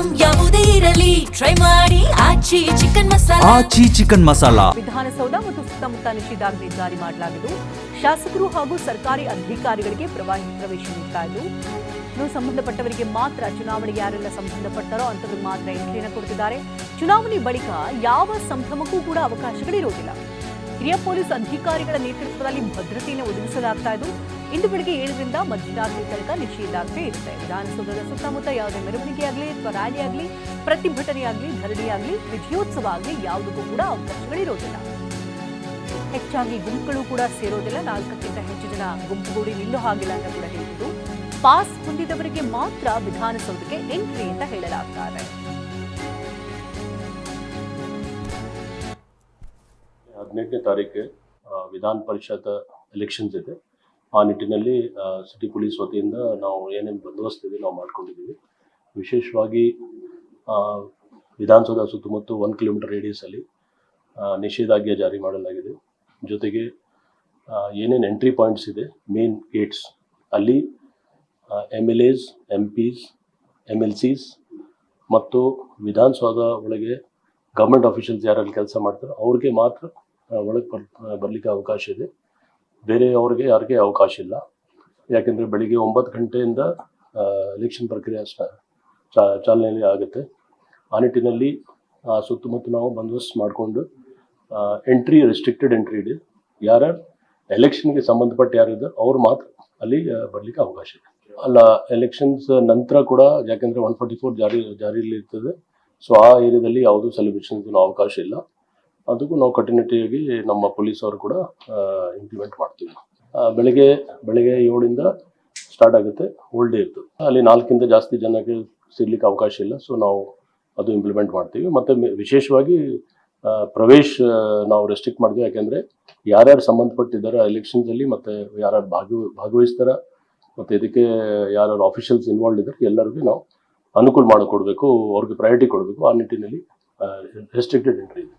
Item ಯಾವುದೇ ಇರಲಿ try ಮಾಡಿ ಆಚಿ ಚಿಕನ್ ಮಸಾಲಾ. ಆಚಿ ಚಿಕನ್ ಮಸಾಲಾ. ವಿಧಾನಸೌಧ ಮತ್ತು ಸುತ್ತಮುತ್ತ ನಿಷೇಧಾಜ್ಞೆ ಜಾರಿ ಮಾಡಲಾಗಿದ್ದು ಶಾಸಕರು ಹಾಗೂ ಸರ್ಕಾರಿ ಅಧಿಕಾರಿಗಳಿಗೆ ಪ್ರವೇಶ ನೀಡ್ತಾ ಇದ್ದು ಇನ್ನು ಸಂಬಂಧಪಟ್ಟವರಿಗೆ ಮಾತ್ರ ಚುನಾವಣೆಗೆ ಯಾರೆಲ್ಲ ಸಂಬಂಧಪಟ್ಟರೋ ಅಂತವ್ರಿಗೆ ಮಾತ್ರ ಎಂಟ್ರಿಯನ್ನು ಕೊಡ್ತಿದ್ದಾರೆ. ಚುನಾವಣೆ ಬಳಿಕ ಯಾವ ಸಂಭ್ರಮಕ್ಕೂ ಕೂಡ ಅವಕಾಶಗಳಿರುವುದಿಲ್ಲ. ಹಿರಿಯ ಪೊಲೀಸ್ ಅಧಿಕಾರಿಗಳ ನೇತೃತ್ವದಲ್ಲಿ ಭದ್ರತೆಯನ್ನು ಒದಗಿಸಲಾಗ್ತಾ ಇದ್ದು ಇಂದು ಬೆಳಗ್ಗೆ 7ರಿಂದ ಮಧ್ಯರಾತ್ರಿ ತನಕ ನಿಷೇಧಾಜ್ಞೆ ಇರುತ್ತೆ. ವಿಧಾನಸೌಧದ ಸುತ್ತಮುತ್ತ ಯಾವುದೇ ಮೆರವಣಿಗೆ ಆಗಲಿ ಅಥವಾ ರ್ಯಾಲಿ ಆಗಲಿ, ಪ್ರತಿಭಟನೆ ಆಗಲಿ, ಧರಣಿ ಆಗಲಿ, ವಿಜಯೋತ್ಸವ ಆಗಲಿ ಯಾವುದಕ್ಕೂ ಕೂಡ ಅವಕಾಶಗಳಿರೋದಿಲ್ಲ. ಹೆಚ್ಚಾಗಿ ಗುಂಪುಗಳು ಕೂಡ ಸೇರೋದಿಲ್ಲ. 4ಕ್ಕಿಂತ ಹೆಚ್ಚು ಜನ ಗುಂಪುಗೂಡಿ ನಿಲ್ಲೋ ಹಾಗಿಲ್ಲ ಅಂತ ಕೂಡ ಹೇಳಿದ್ದು. ಪಾಸ್ ಹೊಂದಿದವರಿಗೆ ಮಾತ್ರ ವಿಧಾನಸೌಧಕ್ಕೆ ಎಂಟ್ರಿ ಅಂತ ಹೇಳಲಾಗ್ತಾ ಇದೆ. 18ನೇ ತಾರೀಕು ವಿಧಾನ ಪರಿಷತ್ ಎಲೆಕ್ಷನ್ಸ್ ಇದೆ. ಆ ನಿಟ್ಟಿನಲ್ಲಿ ಸಿಟಿ ಪೊಲೀಸ್ ವತಿಯಿಂದ ನಾವು ಏನೇನು ಬಂದೋಬಸ್ತ್ ಇದೆ ನಾವು ಮಾಡ್ಕೊಂಡಿದ್ದೀವಿ. ವಿಶೇಷವಾಗಿ ವಿಧಾನಸೌಧ ಸುತ್ತಮುತ್ತ 1 ಕಿಲೋಮೀಟರ್ ರೇಡಿಯಸಲ್ಲಿ ನಿಷೇಧಾಜ್ಞೆ ಜಾರಿ ಮಾಡಲಾಗಿದೆ. ಜೊತೆಗೆ ಏನೇನು ಎಂಟ್ರಿ ಪಾಯಿಂಟ್ಸ್ ಇದೆ, ಮೇನ್ ಗೇಟ್ಸ್ ಅಲ್ಲಿ MLAs, MPs, MLCs ಮತ್ತು ವಿಧಾನಸೌಧ ಒಳಗೆ ಗೌರ್ಮೆಂಟ್ ಆಫೀಷಿಯಲ್ಸ್ ಯಾರಲ್ಲಿ ಕೆಲಸ ಮಾಡ್ತಾರೆ ಅವ್ರಿಗೆ ಮಾತ್ರ ಒಳಗೆ ಬರಲಿಕ್ಕೆ ಅವಕಾಶ ಇದೆ. ಬೇರೆ ಅವ್ರಿಗೆ ಯಾರಿಗೆ ಅವಕಾಶ ಇಲ್ಲ. ಯಾಕೆಂದರೆ ಬೆಳಿಗ್ಗೆ 9 ಗಂಟೆಯಿಂದ ಎಲೆಕ್ಷನ್ ಪ್ರಕ್ರಿಯೆ ಚಾಲನೆಯಲ್ಲಿ ಆಗುತ್ತೆ. ಆ ನಿಟ್ಟಿನಲ್ಲಿ ಸುತ್ತಮುತ್ತ ನಾವು ಬಂದೋಬಸ್ತ್ ಮಾಡಿಕೊಂಡು ಎಂಟ್ರಿ ರೆಸ್ಟ್ರಿಕ್ಟೆಡ್ ಎಂಟ್ರಿ ಇದೆ. ಯಾರು ಎಲೆಕ್ಷನ್ಗೆ ಸಂಬಂಧಪಟ್ಟ ಯಾರಿದ್ದಾರೆ ಅವ್ರು ಮಾತ್ರ ಅಲ್ಲಿ ಬರಲಿಕ್ಕೆ ಅವಕಾಶ ಇದೆ. ಅಲ್ಲ, ಎಲೆಕ್ಷನ್ಸ್ ನಂತರ ಕೂಡ ಯಾಕೆಂದರೆ 144 ಜಾರಿಯಲ್ಲಿ ಇರ್ತದೆ. ಸೊ ಆ ಏರಿಯಾದಲ್ಲಿ ಯಾವುದೂ ಸೆಲೆಬ್ರೇಷನ್ಸ್ ಅವಕಾಶ ಇಲ್ಲ. ಅದಕ್ಕೂ ನಾವು ಕಟ್ಟುನಿಟ್ಟಾಗಿ ನಮ್ಮ ಪೊಲೀಸ್ ಅವರು ಕೂಡ ಇಂಪ್ಲಿಮೆಂಟ್ ಮಾಡ್ತೀವಿ. ಬೆಳಗ್ಗೆ 7ರಿಂದ ಸ್ಟಾರ್ಟ್ ಆಗುತ್ತೆ, ಹೋಲ್ ಡೇ ಇರ್ತದೆ. ಅಲ್ಲಿ 4ಕ್ಕಿಂತ ಜಾಸ್ತಿ ಜನಕ್ಕೆ ಸಿಗ್ಲಿಕ್ಕೆ ಅವಕಾಶ ಇಲ್ಲ. ಸೊ ನಾವು ಅದು ಇಂಪ್ಲಿಮೆಂಟ್ ಮಾಡ್ತೀವಿ. ಮತ್ತು ವಿಶೇಷವಾಗಿ ಪ್ರವೇಶ್ ನಾವು ರೆಸ್ಟ್ರಿಕ್ಟ್ ಮಾಡ್ತೀವಿ. ಯಾಕೆಂದರೆ ಯಾರ್ಯಾರು ಸಂಬಂಧಪಟ್ಟಿದ್ದಾರೆ ಎಲೆಕ್ಷನ್ಸಲ್ಲಿ ಮತ್ತು ಯಾರ್ಯಾರು ಭಾಗವಹಿಸ್ತಾರೆ ಮತ್ತು ಇದಕ್ಕೆ ಯಾರು ಆಫೀಷಿಯಲ್ಸ್ ಇನ್ವಾಲ್ವ್ ಇದ್ದಾರೆ ಎಲ್ಲರಿಗೂ ನಾವು ಅನುಕೂಲ ಮಾಡಿಕೊಡ್ಬೇಕು, ಅವ್ರಿಗೆ ಪ್ರಯಾರಿಟಿ ಕೊಡಬೇಕು. ಆ ನಿಟ್ಟಿನಲ್ಲಿ ರೆಸ್ಟ್ರಿಕ್ಟೆಡ್ ಎಂಟ್ರಿ ಇದೆ.